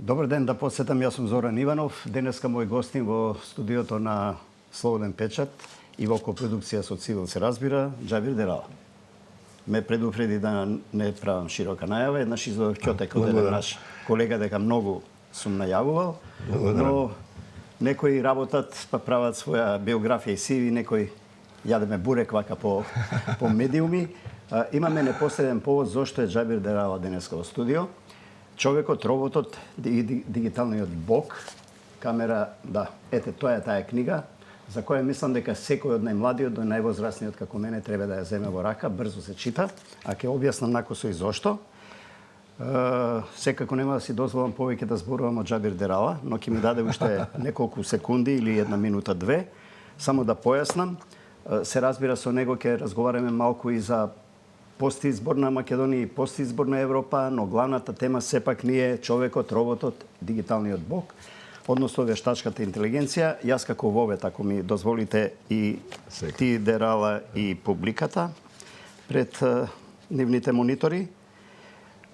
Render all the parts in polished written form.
Добар ден, да подсетам, јас сум Зоран Иванов. Денеска мој гостин во студиото на Слободен печат и во копродукција со Цивил се разбира, Џабир Дерала. Ме предупреди да не правам широка најава, еднаш изловев ќотек од еден наш колега дека многу сум најавувал, но некои работат па прават своја биографија и CV, некои јадеме бурек вака по медиуми. Имаме непосреден повод зошто е Џабир Дерала денеска во студио. Човекот, роботот, дигиталниот бог, камера, да, ете, тоа е таа книга, за која мислам дека секој од најмладиот до највозрасниот како мене треба да ја земе во рака, брзо се чита, а ќе објаснам накусо и зошто. Секако нема да си дозволам повеќе да зборувам од Џабир Дерала, но ќе ми даде уште неколку секунди или една минута, две, само да појаснам. Се разбира, со него ќе разговараме малку и за постизбор на Македонија и постизбор на Европа, но главната тема сепак ни е човекот, роботот, дигиталниот бог, односно вештачката интелигенција. Јас како вовет, ако ми дозволите, и ти, Дерала, и публиката пред нивните монитори.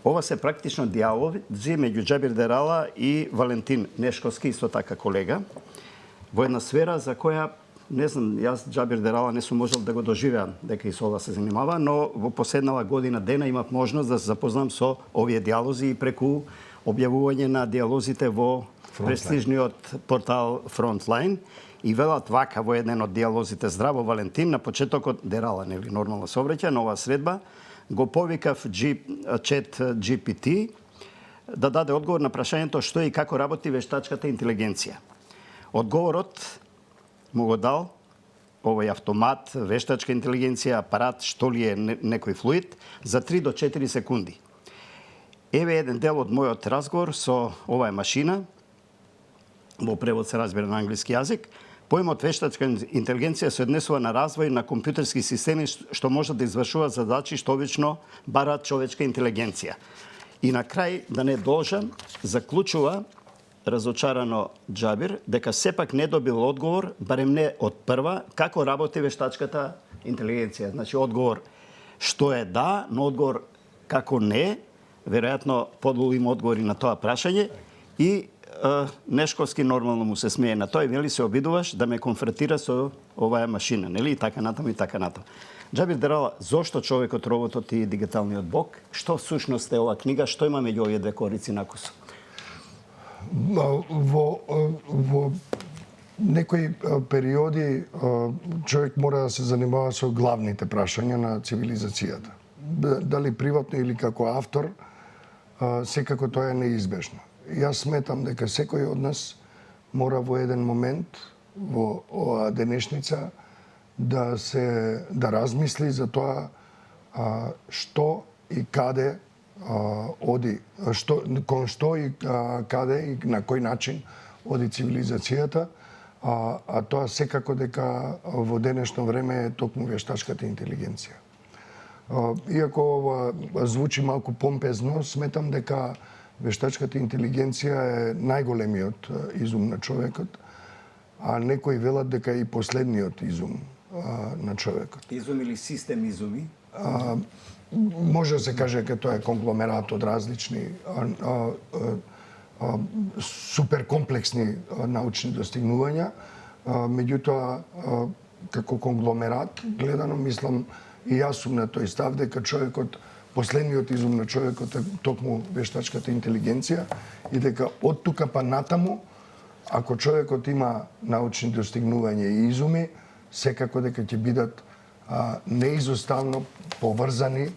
Ова се практично диалози меѓу Џабир Дерала и Валентин Нешковски, исто така колега, во една сфера за која не знам, јас Џабир Дерала не сум можел да го доживеам дека и со ова се занимава, но во последнава година дена имав можност да се запознам со овие диалози и преку објавување на диалозите во престижниот портал Frontline. И велат вака во еден од диалозите: здраво, Валентин, на почетокот Дерала, нели нормално се обраќа на оваа средба, го повикав чет GPT да даде одговор на прашањето што и како работи вештачката интелигенција. Одговорот му го дал овој автомат, вештачка интелигенција, апарат, што ли е некој флуид, за 3 до 4 секунди. Еве еден дел од мојот разговор со оваа машина, во превод се разбира на англиски јазик. Поимот вештачка интелигенција се однесува на развој на компјутерски системи што можат да извршуваат задачи што обично бараат човечка интелигенција. И на крај, да не должам, заклучува разочарано Џабир дека сепак не добил одговор, барем не од прва, како работи вештачката интелигенција. Значи одговор што е да, но одговор како не, веројатно подолу има одговори на тоа прашање. И Нешковски нормално му се смее на тоа и нели се обидуваш да ме конфронтира со оваа машина, нели, и така натаму и така натаму. Џабир Дерала, зошто човекот, роботот и дигиталниот бог? Што всушност е оваа книга? Што има меѓу овие две корици накусо? Во некои периоди човек мора да се занимава со главните прашања на цивилизацијата. Дали приватно или како автор, секако тоа е неизбежно. Јас сметам дека секој од нас мора во еден момент во оваа денешница да размисли за тоа што и каде оди, кон што и каде и на кој начин оди цивилизацијата, а тоа секако дека во денешно време е токму вештачката интелигенција. Иако ова звучи малку помпезно, сметам дека вештачката интелигенција е најголемиот изум на човекот, а некои велат дека е и последниот изум на човекот. Изум или систем изуми? Може да се каже дека тоа е конгломерат од различни суперкомплексни научни достигнувања. Меѓутоа, како конгломерат гледано, мислам и јас сум на тој став дека човекот, последниот изум на човекот е токму вештачката интелигенција и дека од тука па натаму, ако човекот има научни достигнувања и изуми, секако дека ќе бидат неизоставно поврзани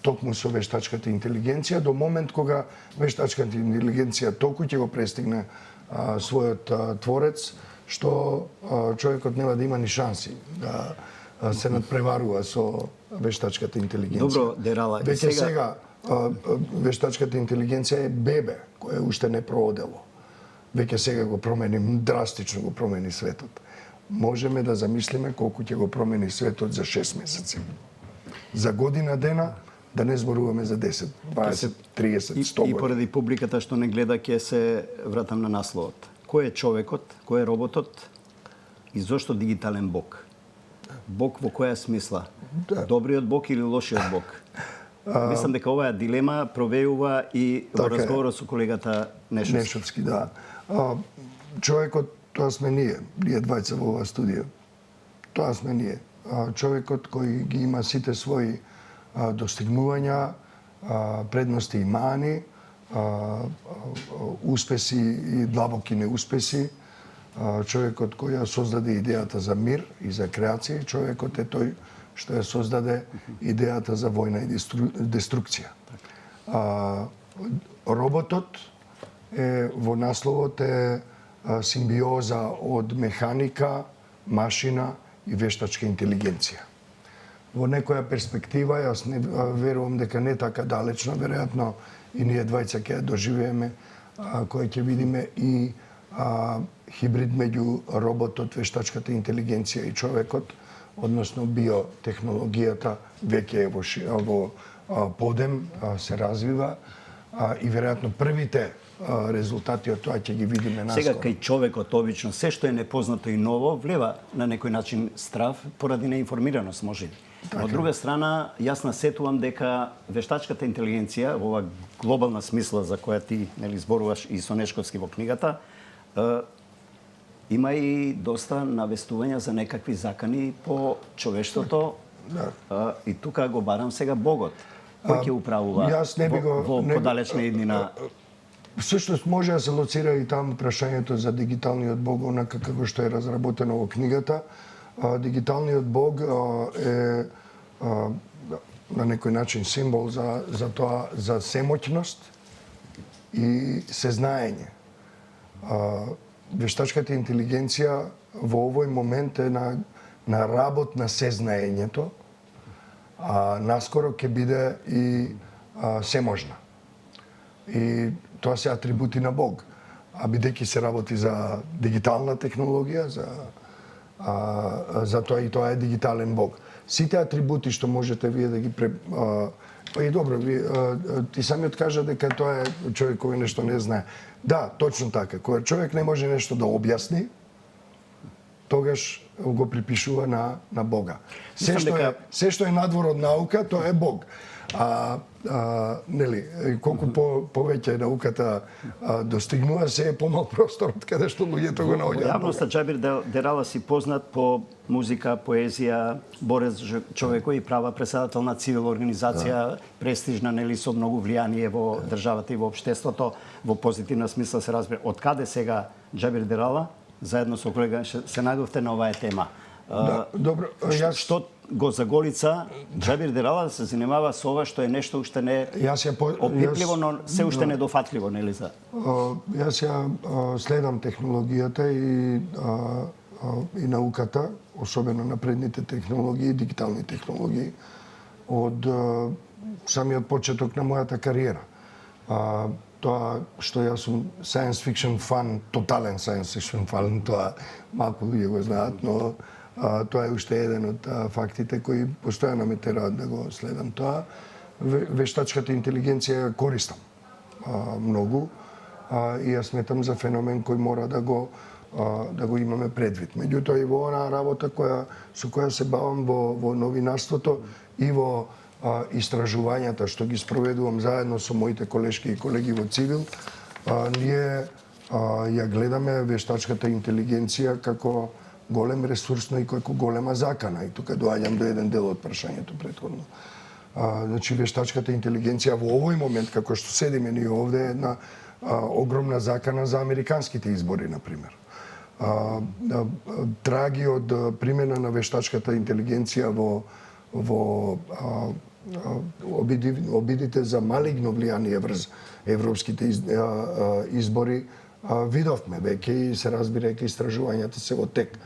токму со вештачката интелигенција, до момент кога вештачката интелигенција толку ќе го престигне својот творец, што човекот нема да има ни шанси да се надпреварува со вештачката интелигенција. Добро, Дерала. Веќе сега вештачката интелигенција е бебе кое уште не проодело. Веќе сега го промени, драстично го промени светот. Можеме да замислиме колку ќе го промени светот за 6 месеци. За година дена, да не зборуваме за 10, 20, 30, 100 години. И поради публиката што не гледа, ќе се вратам на насловот. Кој е човекот, кој е роботот и зошто дигитален бог? Бог во која смисла? Добриот бог или лошиот бог? Мислам дека оваа дилема провеува и во Така е. разговорот со колегата Нешовски. Нешовски, да. Човекот, тоа сме ние двајца во оваа студија. Тоа сме ние. Човекот кој ги има сите своји достигнувања, предности и мани, успеси и длабоки неуспеси, човекот кој ја создаде идејата за мир и за креација, човекот е тој што ја создаде идејата за војна и деструкција. Роботот во насловот е симбиоза од механика, машина и вештачка интелигенција. Во некоја перспектива, јас не верувам дека не така далечна, веројатно и ние двајца ќе ја доживееме, која ќе видиме и хибрид меѓу роботот, вештачката интелигенција и човекот, односно биотехнологијата веќе е во подем, се развива и веројатно првите резултати од тоа ќе ги видиме наскоро. Сега кај човекот обично се што е непознато и ново влева на некој начин страв поради неинформираност можеби. Од друга страна, јас насетувам дека вештачката интелигенција во ова глобална смисла за која ти зборуваш и со Нешковски во книгата, има и доста навестувања за некакви закани по човештвото. Да. И тука го барам сега Богот. Кој ќе управува во подалечна иднина? Всушност може да се лоцира и таму прашањето за дигиталниот Бог, онака како што е разработено во книгата. Дигиталниот Бог е на некој начин символ за тоа, за семоќност и сезнаење. Вештачката интелигенција во овој момент е на работ на сезнаењето, а наскоро ќе биде и семожна. И тоа се атрибути на Бог. А бидејќи се работи за дигитална технологија, за тоа и тоа е дигитален Бог. Сите атрибути што можете вие да ги и добро, ти самиот кажа дека тоа е човек кој нешто не знае. Да, точно така. Кога човек не може нешто да објасни, тогаш го припишува на Бога. Се што е надвор од наука, тоа е Бог. Нели, колку повеќе науката достигнува, се е помал простор од каде што луѓето го наоѓаат. Јавноста Џабир Дерала си познат по музика, поезија, борец за човекови права, председател на цивилна организација, престижна, нели, со многу влијание во државата и во општеството, во позитивна смисла се разбира. Од каде сега Џабир Дерала, заедно со колега, се најдовте на оваа тема? Добро, Што го заголица Џабир Дерала да се занимава со ова што е нешто уште не опипливо, но се уште недофатливо, нели за? Јас ја следам технологијата и науката, особено напредните технологии, дигитални технологии, од самиот почеток на мојата кариера. Тоа што јас сум science fiction фан, тотален science fiction фан, тоа малку луѓе го знаат, но тоа е уште еден од фактите кои постојано ме тераат да го следам тоа. Вештачката интелигенција ја користам многу и ја сметам за феномен кој мора да го имаме предвид. Меѓутоа и во онаа работа со која се бавам во новинарството и во истражувањата што ги спроведувам заедно со моите колешки и колеги во цивил, ние ја гледаме вештачката интелигенција како голем ресурс, но и како голема закана. И тука доаѓам до еден дел од прашањето претходно. Значи, вештачката интелигенција во овој момент, како што седиме ние овде, е една огромна закана за американските избори, например. Траги од примена на вештачката интелигенција во обидите за малигно влијание врз европските избори, видовме веќе и се разбира дека истражувањата се во тек.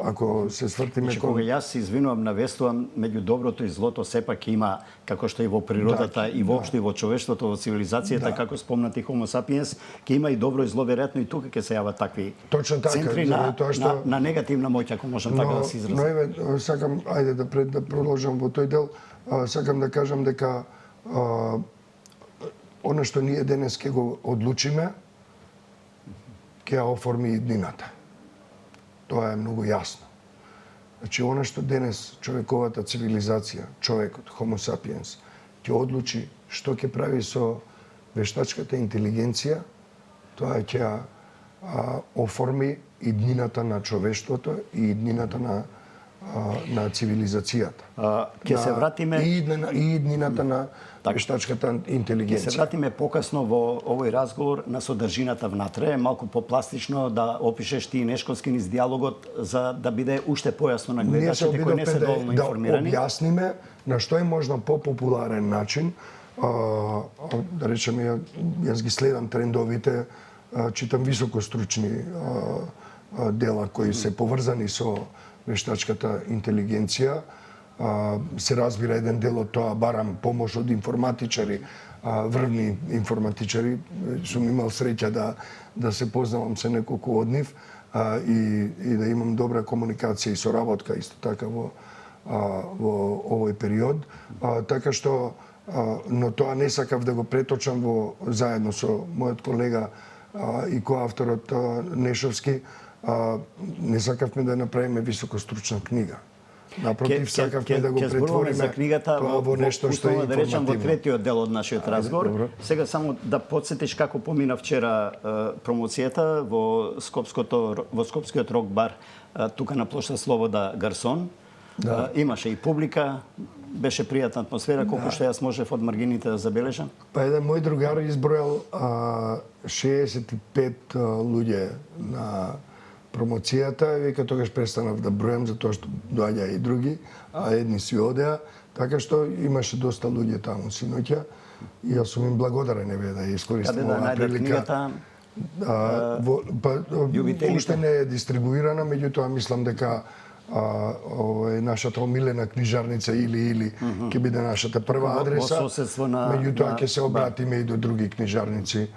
Ако се свртиме кога јас се извинувам, навестувам меѓу доброто и злото сепак има, како што и во природата и воопшто и во човештвото, во цивилизацијата, како спомнати Homo sapiens, ќе има и добро и зло, веројатно и тука ќе се јават такви центри на негативна моќ, ако можам така да се изразам. Но еве, сакам, ајде да продолжам во тој дел, сакам да кажам дека она што ние денес ќе го одлучиме, ќе ја оформи иднината. Тоа е многу јасно. Значи, она што денес човековата цивилизација, човекот, Homo sapiens, ќе одлучи што ќе прави со вештачката интелигенција, тоа ќе ја оформи иднината на човештвото и иднината на цивилизацијата. Ќе се вратиме и иднината на вештачката Ќе интелигенција. се вратиме покасно во овој разговор на содржината внатре, малку попластично да опишеш ти Нешковски низ диалогот за да биде уште појасно на Ние се гледачите кои не се обидовме доволно да информирани. објасниме на што е можно попопуларен начин, да речеме, јас ги следам трендовите, читам високостручни дела кои се поврзани со вештачката интелигенција. Се разбира еден дел од тоа, барам помош од информатичари, врвни информатичари. Сум имал среќа да се познавам се неколку од нив и да имам добра комуникација и соработка исто така во овој период. Така што, но тоа не сакав да го преточам заедно со мојот колега и коавторот Нешовски, не сакавме да направиме високостручна книга. Напротив, сакавме да го претвориме за книгата тоа во нешто што е да речам во информативно. третиот дел од нашиот разговор. добро. Сега само да подсетиш како помина вчера промоцијата во Скопскиот рок бар тука на плошта Слобода Гарсон. Имаше и публика, беше пријатна атмосфера, колку што јас можев од маргините да забележам. Па еден мој другар избројал 65 луѓе на промоцијата, вика тогаш престанав да бројам затоа што доаѓа и други, а едни си одеа, така што имаше доста луѓе таму синоќа и јас сум им благодарен да искористам Каде да оваа најдат прилика. книгата? Љубителите? Уште не е дистрибуирана, меѓутоа мислам дека нашата омилена книжарница или ќе биде нашата прва адреса. Во соседство на Меѓутоа ќе се обратиме и до други книжарници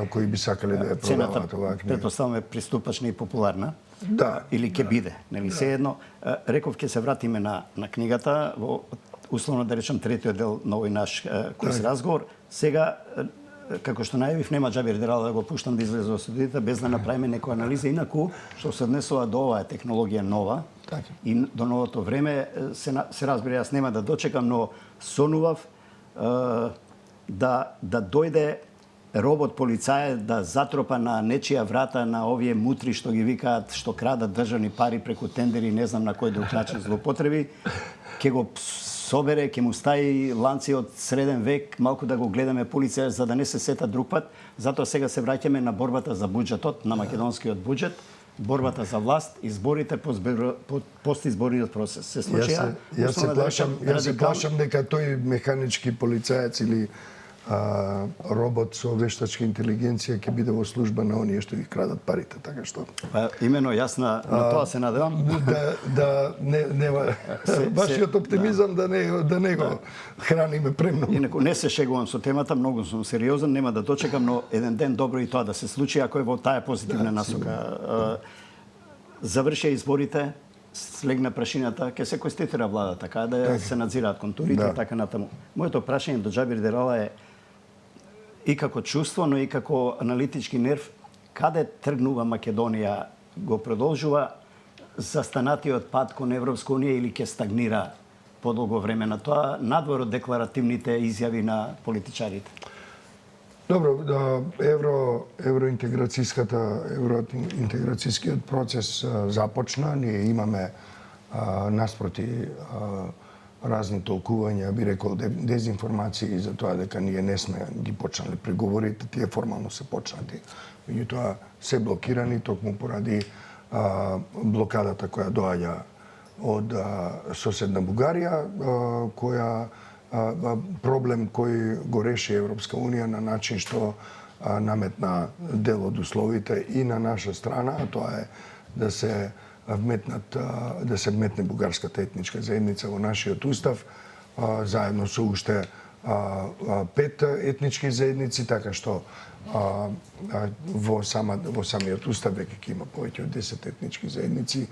кои би сакале да ја продаваат оваа книга. Претпоставаме приступачна и популарна. Да. Или ќе биде, нели сеедно. Реков ќе се вратиме на книгата во условно да речем третиот дел на овој наш курс разговор. Сега како што најавив, нема Џабир Дерала да го пуштам да излезе од студијата без да направиме некоја анализа. Инаку, што се однесува до оваа технологија нова и до новото време, се разбира, јас нема да дочекам, но сонував да дојде робот полицај да затропа на нечија врата на овие мутри што ги викаат, што крадат државни пари преку тендери, не знам на кој друг начин злоупотреби, ќе го собере, ќе му стави ланци од среден век, малку да го гледаме полиција за да не се сета друг пат. Затоа сега се враќаме на борбата за буџетот, на македонскиот буџет, борбата за власт, изборите по постизборниот процес. Се случија. Јас се плашам дека тој механички полицаец или робот со вештачка интелигенција ќе биде во служба на оние што ги крадат парите, така што имено јас на тоа се надевам. Вашиот оптимизам да не го храниме премногу. Инаку не се шегувам со темата, многу сум сериозен, нема да дочекам, но еден ден добро и тоа да се случи ако е во таа позитивна насока. Завршија изборите, слегна прашината, ќе се конституира влада, така да се надзираат контурите и така натаму. Моето прашање до Џабир Дерала е и како чувство, но и како аналитички нерв, каде тргнува Македонија, го продолжува застанатиот пат кон Европска унија или ќе стагнира подолго време на тоа, надвор од декларативните изјави на политичарите? Добро, евроинтеграцијскиот процес започна, ние имаме наспроти разни толкувања, би рекол дезинформации за тоа дека ние не сме ги почнале преговорите, тие формално се почнати. Меѓутоа се блокирани токму поради блокадата која доаѓа од соседна Бугарија, која проблем кој го реши Европска унија на начин што наметна дел од условите и на наша страна, а тоа е да се вметне бугарската етничка заедница во нашиот устав, заедно со уште 5 етнички заедници, така што во самиот устав веќе ќе има повеќе од 10 етнички заедници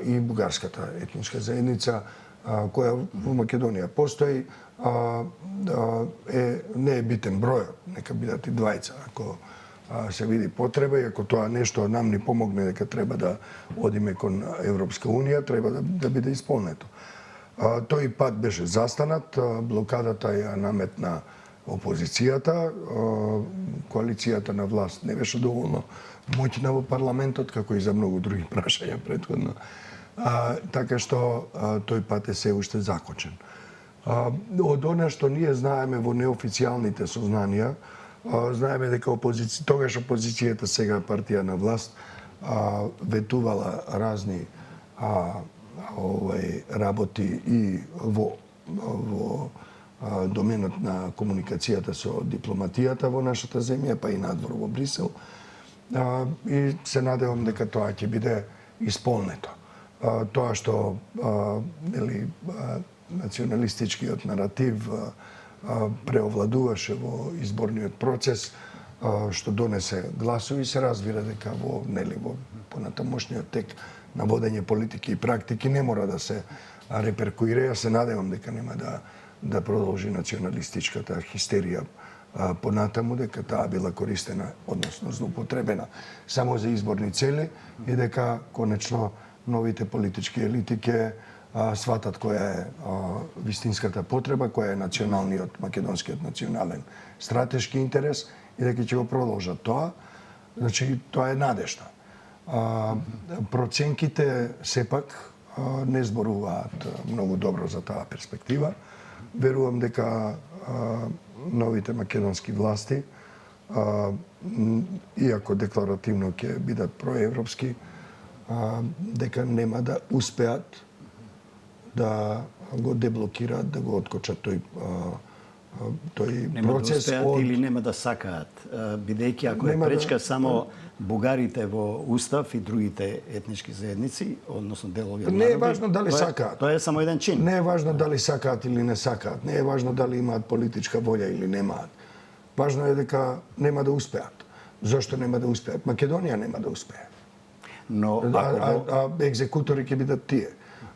и бугарската етничка заедница која во Македонија постои, не е битен бројот, нека бидат и двајца, ако се види потреба и ако тоа нешто нам ни помогне дека треба да одиме кон Европска унија, треба да биде исполнето. Тој пат беше застанат, блокадата ја наметна опозицијата, коалицијата на власт не беше доволно моќна во парламентот, како и за многу други прашања претходно. Така што тој пат е се уште закочен. Од она што ние знаеме во неофицијалните сознанија, знаеме дека тогаш опозицијата, сега партија на власт, ветувала разни работи и во доменот на комуникацијата со дипломатијата во нашата земја, па и надвор во Брисел. И се надевам дека тоа ќе биде исполнето. Тоа што националистичкиот наратив преовладуваше во изборниот процес, што донесе гласови, се разбира дека во понатамошниот тек на водење политики и практики не мора да се реперкуира. Се надевам дека нема да продолжи националистичката хистерија понатаму, дека таа била користена, односно злоупотребена само за изборни цели и дека конечно новите политички елити ќе сватат која е вистинската потреба, која е националниот, македонскиот национален стратешки интерес и дека ќе го продолжат тоа. Значи, тоа е надежда. Проценките сепак не зборуваат многу добро за таа перспектива. Верувам дека новите македонски власти, иако декларативно ќе бидат проевропски, дека нема да успеат да го деблокираат, да го откочат тој процес. Нема да успеат или нема да сакаат, бидејќи ако е пречка само бугарите во устав и другите етнички заедници, односно делови од народи. Не е важно дали сакаат. Тоа е само еден чин. Не е важно дали сакаат или не сакаат. Не е важно дали имаат политичка волја или немаат. Важно е дека нема да успеат. Зошто нема да успеат? Македонија нема да успее. Но екзекутори ќе бидат тие.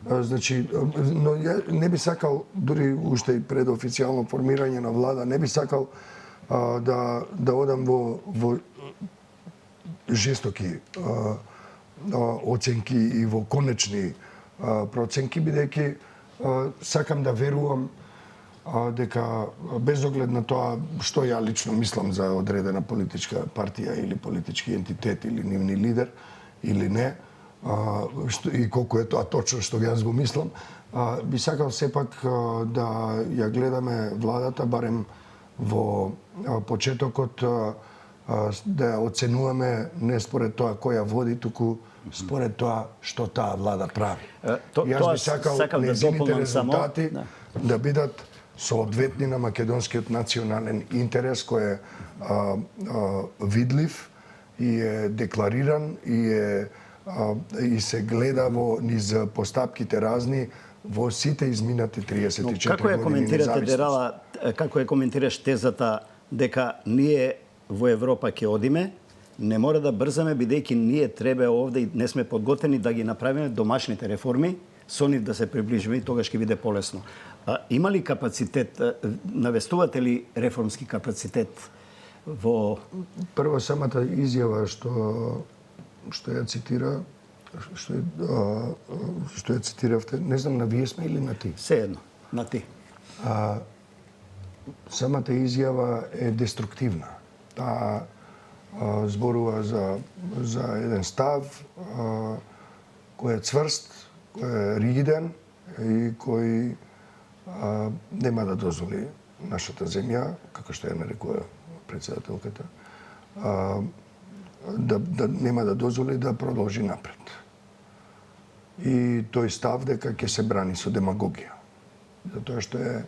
Значи, но ја не би сакал, дури уште и пред официјално формирање на влада, не би сакал да одам во жестоки оценки и во конечни проценки, бидејќи сакам да верувам дека без оглед на тоа што ја лично мислам за одредена политичка партија или политички ентитет или нивни лидер или не, и колку е тоа точно што јас го мислам, би сакал сепак да ја гледаме владата барем во почетокот, да ја оценуваме не според тоа кој ја води, туку според тоа што таа влада прави. Јас би сакал незините резултати да бидат соодветни на македонскиот национален интерес, кој е видлив и е деклариран и се гледа низ постапките разни во сите изминати 34 години независност. Како ја коментираш тезата дека ние во Европа ќе одиме, не мора да брзаме, бидејќи ние треба овде и не сме подготвени да ги направиме домашните реформи, со нив да се приближиме и тогаш ќе биде полесно. Има ли капацитет, навестувате ли реформски капацитет во... Прво, самата изјава што ја цитира, што ја цитиравте, не знам на вие сме или на ти? Сеедно, на ти. Самата изјава е деструктивна. Таа зборува за еден став кој е цврст, кој е ригиден и кој нема да дозволи нашата земја, како што ја нарекува председателката, да нема да дозволи да продолжи напред. И тој став дека ќе се брани со демагогија. Затоа што е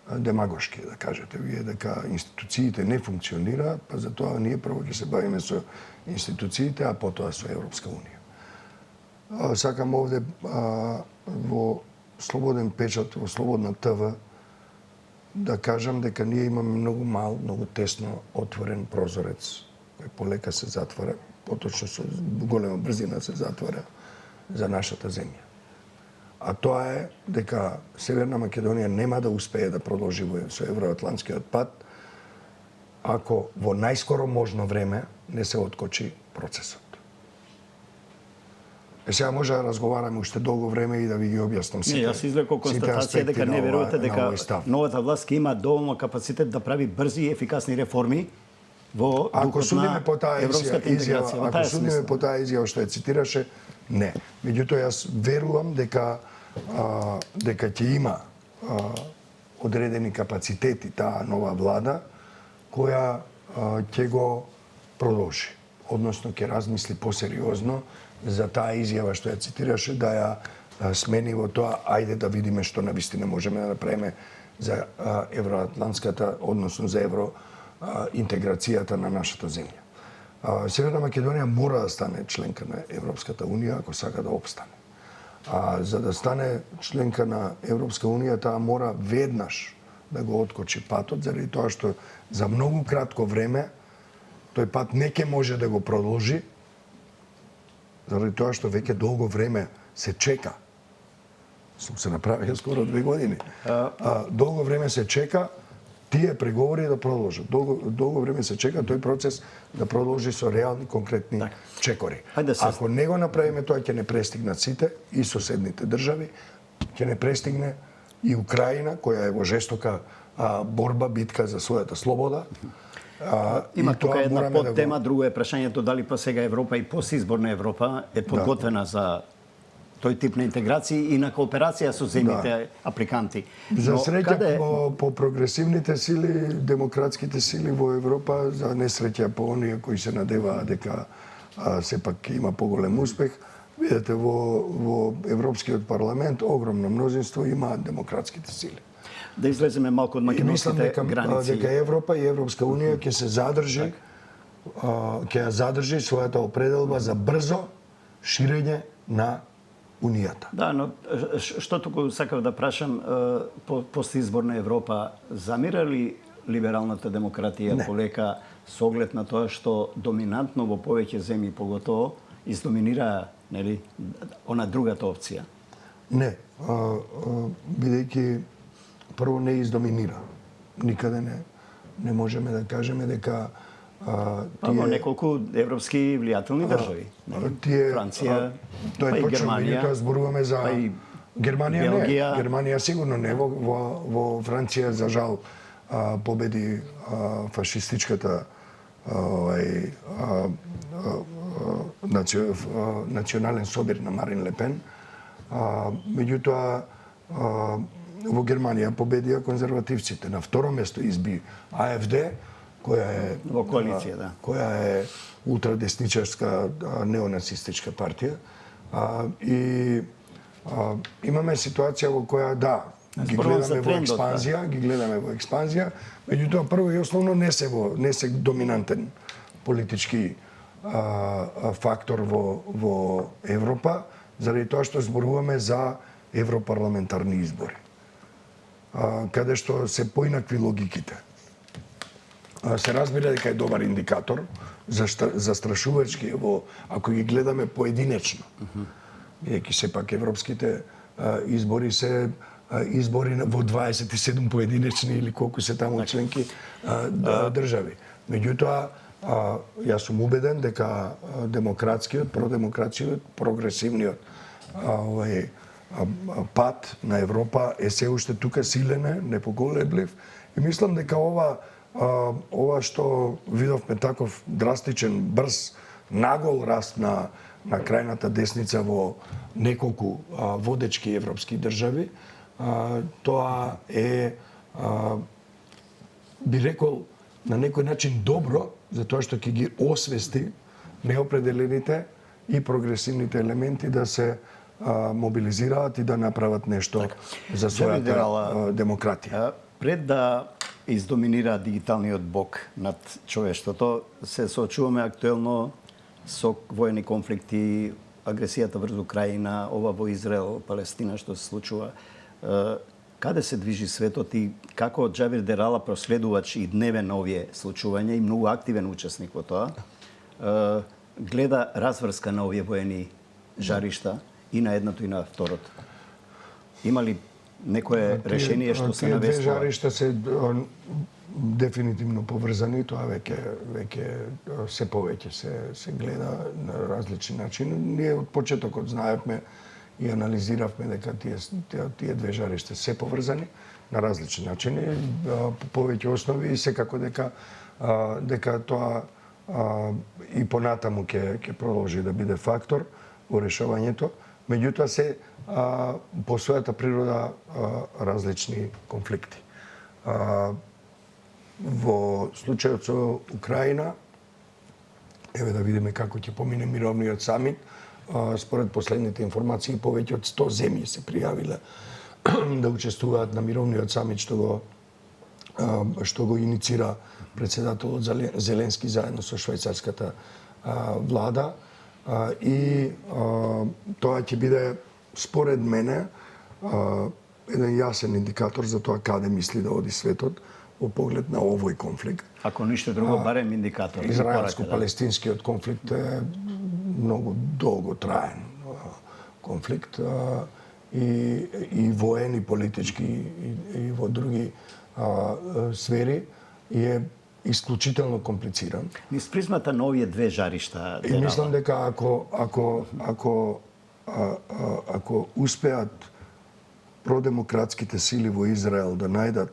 демагошки, да кажете вие, дека институциите не функционираат, па затоа ние прво ќе се бавиме со институциите, а потоа со Европска унија. Сакам овде во Слободен печат, во Слободна ТВ, да кажам дека ние имаме многу мал, многу тесно отворен прозорец, кој полека се затвара, поточно со голема брзина се затвара за нашата земја. А тоа е дека Северна Македонија нема да успее да продолжи со евроатлантскиот пат ако во најскоро можно време не се откочи процесот. Сега може да разговараме уште долго време и да ви ги објаснам Не, јас излеко констатација дека не верувате дека новата власт ќе има доволно капацитет да прави брзи и ефикасни реформи во духот на европската интеграција. Ако судиме по таа изјава што ја цитираше, не. Меѓутоа јас верувам дека ќе има одредени капацитети таа нова влада која ќе го продолжи, односно ќе размисли посериозно за таа изјава што ја цитираше, да ја смени во тоа, ајде да видиме што навистина можеме да направиме за евроатлантската, односно за интеграцијата на нашата земја. Северна Македонија мора да стане членка на Европската унија ако сака да опстане. За да стане членка на Европска унија, таа мора веднаш да го откочи патот, заради тоа што за многу кратко време тој пат не ќе може да го продолжи, заради тоа што веќе долго време се чека. Се направија скоро 2 години. Долго време се чека тие преговори да продолжат. Долго време се чека тој процес да продолжи со реални, конкретни чекори. Ако не го направиме тоа, ќе не пристигнат сите и соседните држави, ќе не пристигне и Украина, која е во жестока борба, битка за својата слобода. Има тука една подтема, друго е прашањето дали па сега Европа и постизборна Европа е подготвена за тој тип на интеграција и на кооперација со земјите апликанти. За среќа по прогресивните сили, демократските сили во Европа, за несреќа по оние кои се надеваат дека сепак има поголем успех, видете во Европскиот парламент огромно мнозинство имаат демократските сили. Да излеземе малку од македонските граници. Дека Европа и Европска унија ќе се задржи, ќе ја задржи својата определба за брзо ширење на Унијата. Да, но што туку сакав да прашам, постизборна Европа замира ли либералната демократија полека со оглед на тоа што доминантно во повеќе земји поготово издоминира, нели, она другата опција? Не, бидејќи прво не издоминира. Никаде не можеме да кажеме дека Во неколку европски влијателни држави. Франција, тоа е точно, Германија, тоа зборуваме за Германија, Белгија. не. Германија сигурно не. Во Франција, за жал, победи фашистичката национален собир на Марин Ле Пен. Меѓутоа, во Германија победија конзервативците. На второ место изби АФД, која е во коалиција, да. Која е ултрадесничарска неонацистичка партија. И имаме ситуација во која ги гледаме во експанзија, меѓутоа прво и основно не се доминантен политички фактор во Европа, заради тоа што зборуваме за европарламентарни избори, каде што се поинакви логиките. Се разбира дека е добар индикатор, застрашувачки ако ги гледаме поединечно. Бидејќи сепак европските избори се избори во 27 поединечни или колку се таму членки држави. Меѓутоа, јас сум убеден дека демократскиот, продемократскиот, прогресивниот пат на Европа е се уште тука силен, непоколеблив, и мислам дека ова што видовме таков драстичен, брз, нагол раст на крајната десница во неколку водечки европски држави, тоа е, би рекол, на некој начин добро, затоа што ќе ги освести неопределените и прогресивните елементи да се мобилизираат и да направат нешто за својата демократија. Пред да издоминира дигиталниот бок над човештвото, се соочуваме актуелно со воени конфликти, агресијата врз Украина, ова во Израел, Палестина што се случува. Каде се движи светот и како Џабир Дерала, проследувач и дневен на овие случувања и многу активен учесник во тоа, гледа разврска на овие воени жаришта и на едното и на второто? Има ли некое решение што се Тие две навестува? жаришта се дефинитивно поврзани, тоа веќе се повеќе се гледа на различни начини. Ние од почетокот знаевме и анализиравме дека тие две жаришта се поврзани на различни начини, по повеќе основи, и секако дека тоа и понатаму ќе продолжи да биде фактор во решавањето. Меѓутоа се по својата природа различни конфликти. Во случајот со Украина, еве да видиме како ќе помине мировниот самит, според последните информации повеќе од 100 земји се пријавиле да учествуваат на мировниот самит што го иницира председателот Зеленски заедно со швајцарската влада, и тоа ќе биде според мене еден јасен индикатор за тоа каде мисли да оди светот во поглед на овој конфликт. Ако ништо друго, барем индикатор. Израелско-палестинскиот конфликт е многу долго траен конфликт, и воен, и политички, и во други сфери, и е исклучително комплициран. Низ призмата на овие две жаришта, И мислам дека ако успеат продемократските сили во Израел да најдат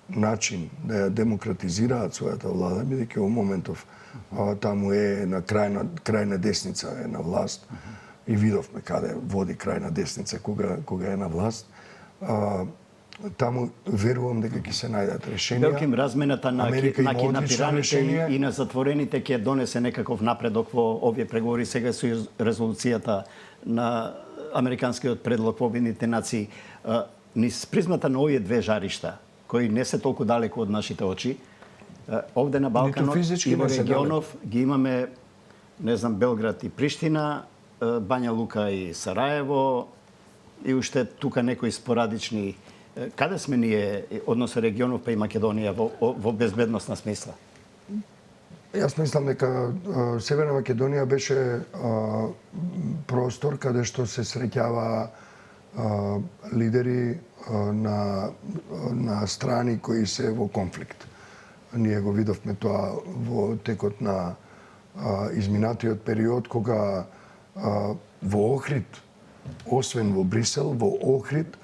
начин да ја демократизираат својата влада, бидејќи во моментов таму е на крајна десница е на власт, и видовме каде води крајна десница кога е на власт, таму верувам дека ќе се најдат решенија. Белким размената на кинапираните и на затворените ќе донесе некаков напредок во овие преговори сега со резолуцијата на американскиот предлог во Обединетите нации. Низ призмата на овие две жаришта, кои не се толку далеко од нашите очи, овде на Балканот и во регионов ги имаме, не знам, Белград и Приштина, Бања Лука и Сараево, и уште тука некои спорадични. Каде сме ние, односно регионов па и Македонија, во безбедносна смисла? Јас мислам дека Северна Македонија беше простор каде што се среќава лидери на страни кои се во конфликт. Ние го видовме тоа во текот на изминатиот период, кога во Охрид, освен во Брисел, во Охрид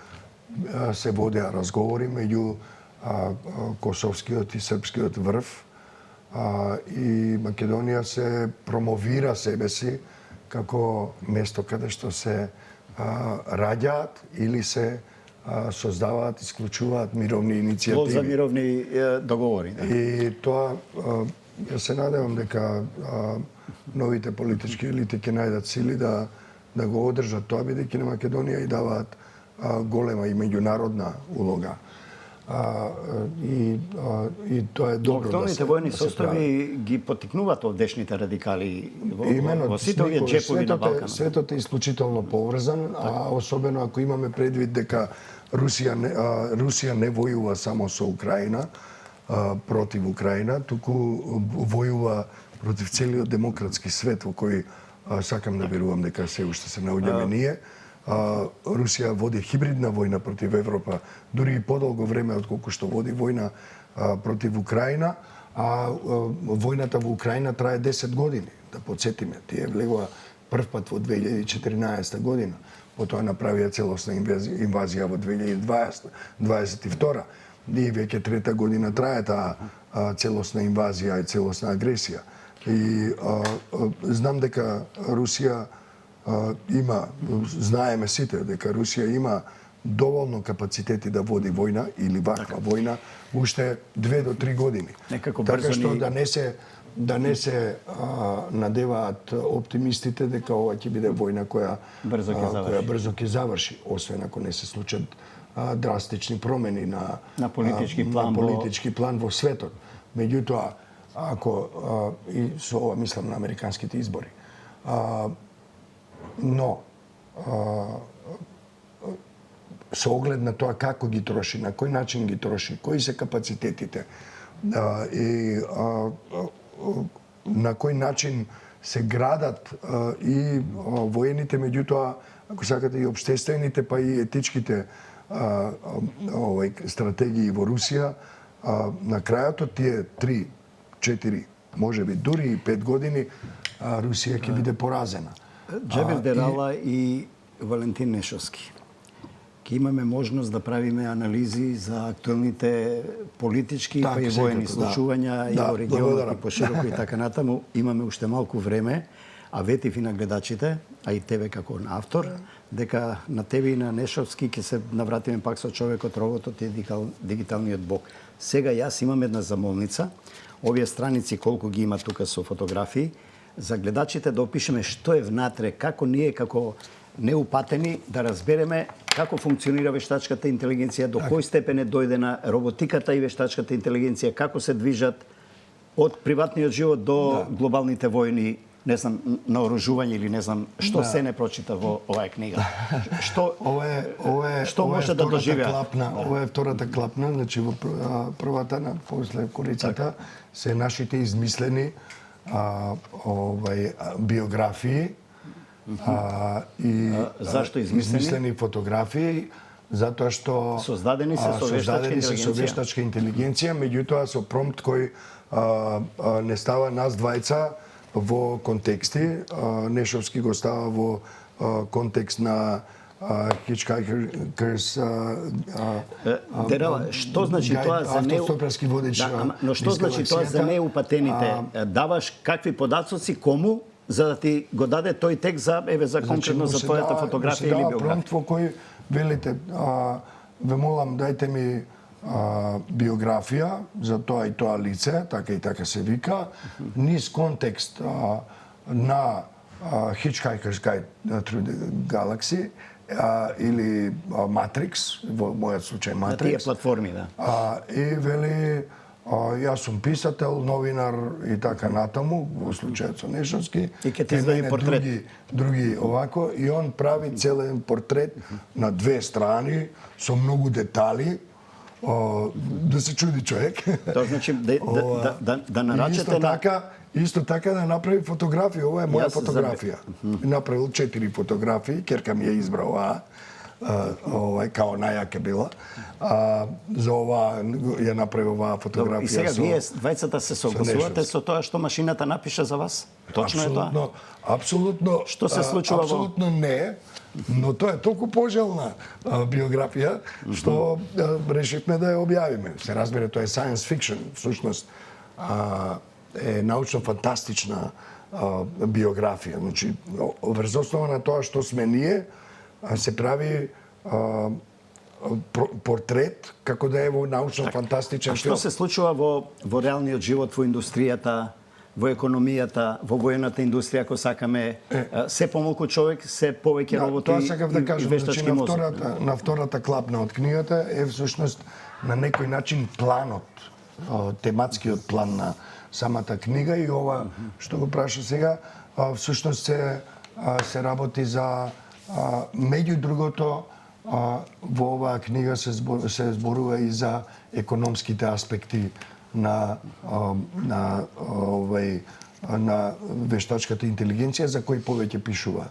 се водеа разговори меѓу косовскиот и српскиот врв, и Македонија се промовира себе си како место каде што се раѓаат или се создаваат, исклучуваат мировни иницијативи. Плод за мировни договори. Да. И тоа, јас се надевам дека новите политички елити ќе најдат сили да го одржат тоа, бидејќи на Македонија и даваат голема и меѓународна улога. И тоа е добро да се воени состави ги потикнуваат овдешните радикали во сите овие џепови на Балканот. Светот е исклучително поврзан, а особено ако имаме предвид дека Русија не војува само со Украина, против Украина, туку војува против целиот демократски свет во кој сакам да верувам дека се уште се наоѓаме ние. Русија води хибридна војна против Европа, дури и подолго време отколку што води војна против Украина, а војната во Украина трае 10 години. Да подсетиме, тие влегоа прв пат во 2014 година, потоа направија целосна инвазија во 2022. И веќе трета година трае таа целосна инвазија и целосна агресија. И знам дека Русија има, знаеме сите дека Русија има доволно капацитети да води војна или ваква војна уште 2 до 3 години. Така што да не се надеваат оптимистите дека ова ќе биде војна која брзо ќе заврши, освен ако не се случат драстични промени на политички план во светот. Меѓутоа, ако и со ова мислам на американските избори. Но со оглед на тоа како ги троши, на кој начин ги троши, кои се капацитетите и на кој начин се градат и воените, меѓутоа, ако сакате, и обштествените, па и етичките стратегии во Русија, на крајот од тие 3, 4, може би дури и 5 години, Русија ќе биде поразена. Джабир Дерала и Валентин Нешовски. Ке имаме можност да правиме анализи за актуелните политички па и воени случувања и во регионот и пошироко и така натаму. Имаме уште малку време, а ветив и на гледачите, а и тебе како на автор, дека на тебе и на Нешовски ќе се навратиме пак со човекот, роботот и дигиталниот бог. Сега јас имам една замолница, овие страници колку ги има тука со фотографии, за гледачите да опишеме што е внатре, како ние како неупатени да разбереме како функционира вештачката интелигенција, до кој степен е дојдена роботиката и вештачката интелигенција, како се движат од приватниот живот до глобалните војни, не знам, наоружување или не знам што се не прочита во оваа книга. Што може да доживеа? Ова е втората клапна, значи во првата после корицата се нашите измислени биографии и зашто измислени фотографии, затоа што создадени се со вештачка интелигенција, меѓутоа со промпт кој не става нас двајца во контексти. Нешовски го става во контекст на Hitchhiker's Дерала, што значи тоа за автостоперски водич? Но што значи тоа за неупатените? Даваш какви податоци кому за да ти го даде тој текст за конкретно за твојата фотографија или биографија? Промпт во кој велите, ве молам дајте ми биографија за тоа и тоа лице, така и така се вика, низ контекст на Hitchhiker's Guide through the Galaxy или Matrix, во мојот случај Matrix. На тие платформи, да. И вели, јас сум писател, новинар и така натаму, во случајот со Нешовски. И ке ти издаде портрет. Други овако, и он прави целен портрет на 2 страни, со многу детали, да се чуди човек. Тоа значи да нарачете на... Исто така да направи фотографија. Ова е моја фотографија. Направил 4 фотографии, Керка ми ја избрала, као најака била. За ова ја направи оваа фотографија. И сега вие двајцата се согласувате со тоа што машината напиша за вас? Точно е тоа? Апсолутно. Што се случува? Апсолутно не. Но тоа е толку пожелна биографија што решивме да ја објавиме. Се разбере, тоа е science fiction, всушност е научно-фантастична биографија. Значи, врз основа на тоа што сме ние, се прави портрет како да е во научно-фантастичен филм. А што се случува во реалниот живот, во индустријата, во економијата, во воената индустрија, ако сакаме, се помалку човек, се повеќе роботи тоа сакав да кажам, и вештачки мозок. На втората клапна од книгата е всушност на некој начин планот, тематскиот план на самата книга и ова што го праша сега, всушност се работи за меѓу другото во оваа книга се зборува и за економските аспекти на вештачката интелигенција, за кој повеќе пишува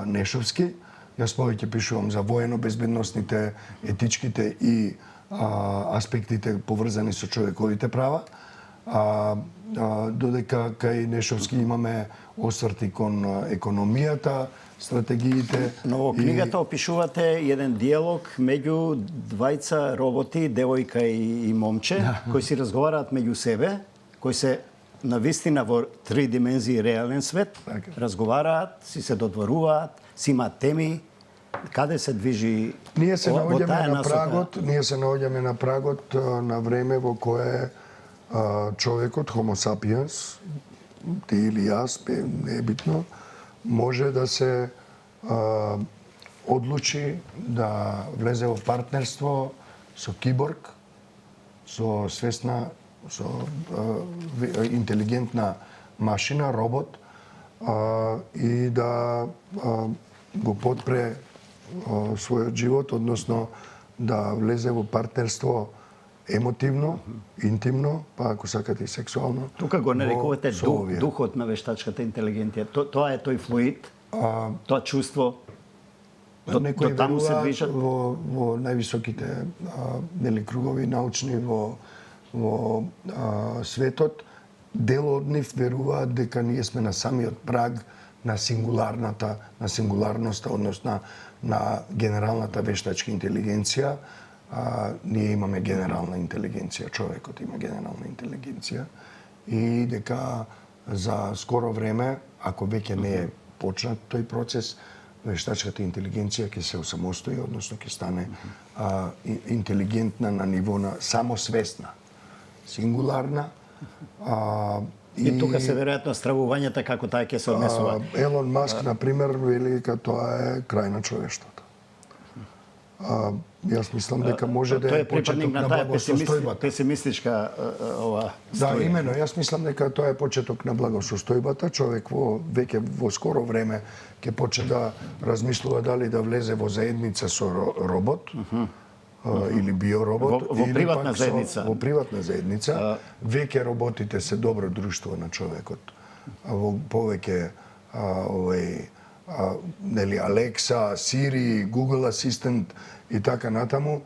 Нешовски. Јас повеќе пишувам за воено-безбедносните, етичките и аспектите поврзани со човековите права. Додека кај Нешовски имаме осврти кон економијата, стратегиите. Но во книгата опишувате еден диалог меѓу двајца роботи, девојка и момче, кои си разговараат меѓу себе, кои се навистина во 3 димензии реален свет, разговараат, си се додворуваат, си имаат теми. Каде се движи Ние се наоѓаме на прагот на време во кое човекот, Homo sapiens, ти или јас, не е битно, може да се одлучи да влезе во партнерство со киборг, со свесна, со интелигентна машина, робот, и да го потпре својот живот, односно да влезе во партнерство емотивно, интимно, па ако сакате и сексуално. Тука го нарекувате духот на вештачката интелигенција. Тоа е тој флуид, тоа чувство. Некои до таму се веруваат движат? во највисоките кругови научни во светот. Дел од нив веруваат дека ние сме на самиот праг на сингуларноста, односно на генералната вештачка интелигенција. Ние имаме генерална интелигенција, човекот има генерална интелигенција и дека за скоро време, ако веќе не е почнат тој процес, вештачката интелигенција ќе се осамостои, односно ќе стане интелигентна на ниво на самосвесна, сингуларна. И тука се веројатно стравувањата како таа ќе се однесува. Елон Маск, например, вели дека тоа е крај на човештвото. Јас мислам дека може да Тој е е припадник почеток на на таа благосостојбата. песимистичка ова Да, струја. имено. Јас мислам дека тоа е почеток на благосостојбата. Човек веќе во скоро време ќе почне да размислува дали да влезе во заедница со робот или биоробот Во или приватна пак заедница. Во приватна заедница. Веќе роботите се добро друштво на човекот. Во повеќе нели Алекса, Siri, Google Assistant и така натаму.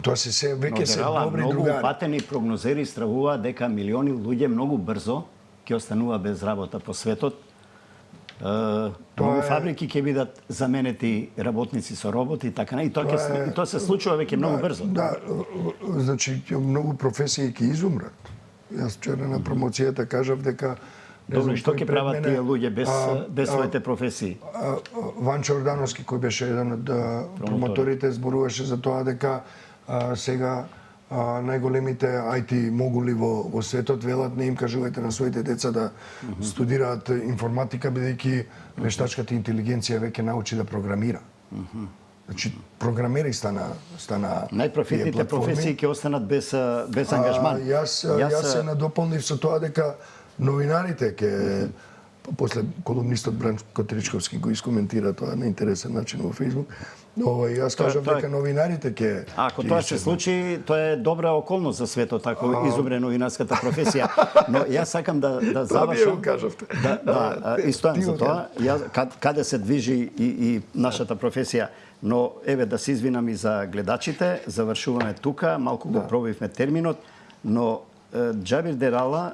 Тоа се веќе се добри многу другари. патени прогнозери стравуваат дека милиони луѓе многу брзо ќе останува без работа по светот. Многу фабрики ќе бидат заменети работници со роботи и така и тоа се случува веќе многу брзо. Да, значи многу професии ќе изумрат. Јас вчера на промоцијата кажав дека Добро, што ќе прават тие луѓе без своите професии? Ванчо Ордановски, кој беше еден од промоторите, зборуваше за тоа дека сега најголемите IT могули во светот велат не им кажувајте на своите деца да студираат информатика, бидејќи вештачката интелигенција веќе научи да програмира. Значи, програмери стана Најпрофитните професии ќе останат без ангажман. Јас се надополнив со тоа дека новинарите ќе после колумнистот Бранко Тричковски го искоментира тоа на интересен начин во Facebook. Јас кажав дека новинарите ќе Ако тоа се случи, тоа е добра околност за светот, ако изумре новинарската професија. Но јас сакам да завршам. го кажавте. Да, и стојам за тоа. Каде се движи и нашата професија. Но еве да се извинам и за гледачите, завршуваме тука, малку го пробивме терминот, но Џабир Дерала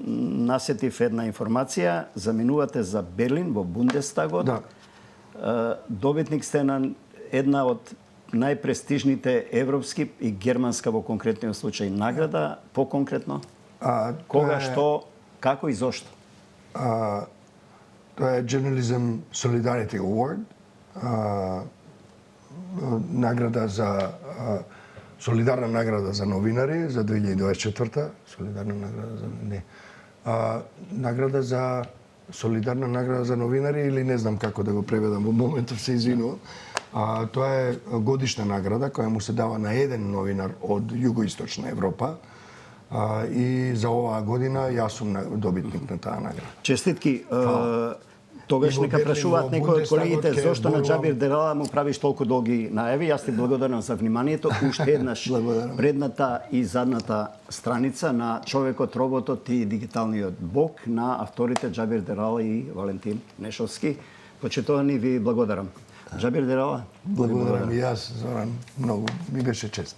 насетив една информација, заминувате за Берлин во Бундестагот. Да. Добитник сте на една од најпрестижните европски и германска во конкретниот случај награда, поконкретно? Кога, што, како и зошто? Тоа е Journalism Solidarity Award, награда за солидарна награда за новинари за 2024, солидарна награда за награда за солидарна награда за новинари или не знам како да го преведам во моментов, се извинувам. Тоа е годишна награда која му се дава на еден новинар од југоисточна Европа. И за оваа година јас сум добитник на таа награда. Честитки. Тогаш нека прашуваат некои од колегите зошто на Џабир Дерала му правиш толку долги најави. Јас ти благодарам за вниманието. Уште еднаш предната и задната страница на Човекот, роботот и дигиталниот бог на авторите Џабир Дерала и Валентин Нешовски. Почитувани ви благодарам. Џабир Дерала. Благодарам и јас, Зоран, многу ми беше чест.